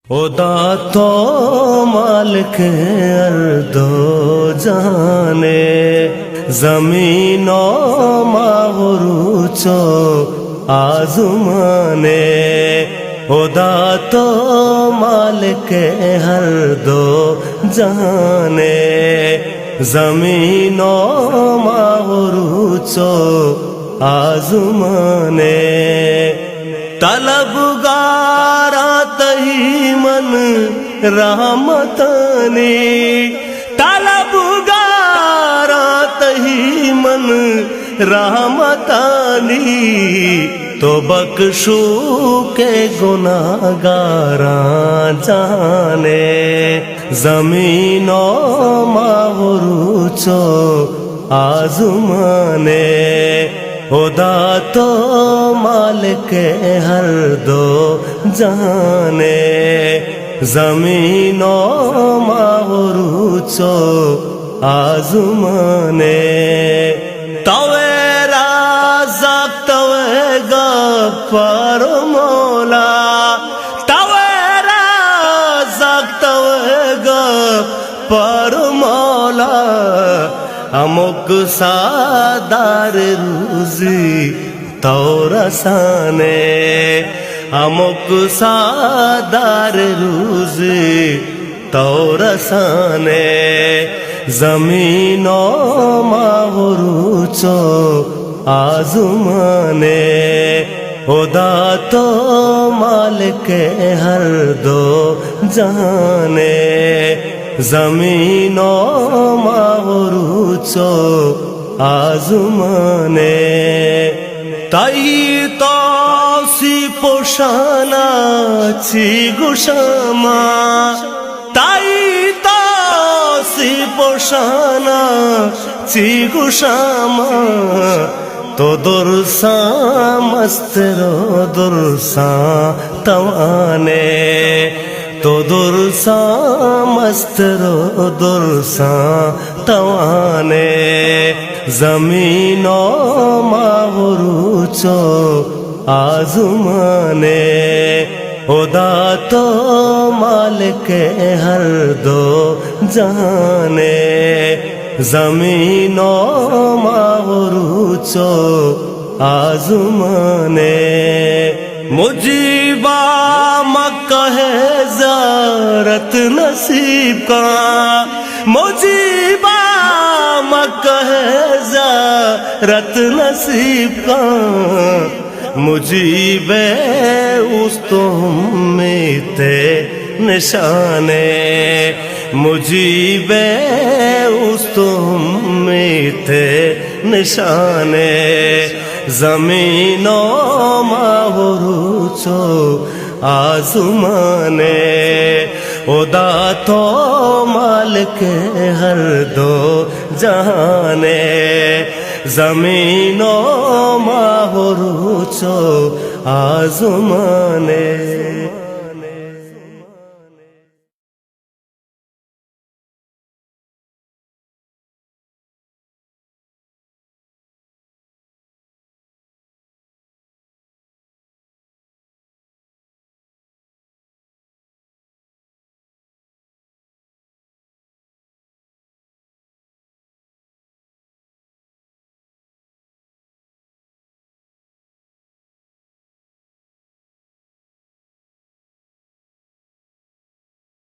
खुदा तो मालिक अर्दो जाने जमीनो मागरूचो आजुमाने खुदा तो मालिक हर दो जाने जमीनो मागरूचो आजुमाने तलबगारा तही मन रहमतनी तलबगारा तही मन रहमतनी तो बख्शू के गुनाहगारा जाने जमीनो मागरूचो आजुमाने खुदा तो मालिक हर दो जाने जमीनो मागरूचो आजुमाने तवे राज़क तवे गफ्फार मौला तवे राज़क तवे गफ्फार मौला अमुक सादार रूज़ी तौरसाने अमुक सादार रूज़ी तौरसाने जमीनो मागरूचो आजुमाने खुदा तो मालिक हर दो जाने जमीनो मागरूचो आजुमाने ताई तो सी पोशाना ची गुशामा ताई तो सी पोशाना ची गुशामा तो दुर्सा मस्तरो दुर्सा तवाने तो दुर्सा मस्तरो दुर्सा तवाने जमीनो मागरूचो आजुमाने खुदा तो मालिक हर दो जाने जमीनो मागरूचो आजुमाने मुजीबा मक्का है ज़ारत नसीब का मुजीबा मक्का है ज़ारत नसीब का मुजीबे उस तुम में ते निशाने मुजीबे उस तुम में थे निशाने जमीनो मागरूचो आजुमाने खुदा तो मालिक हर दो जाने जमीनो मागरूचो आजुमाने।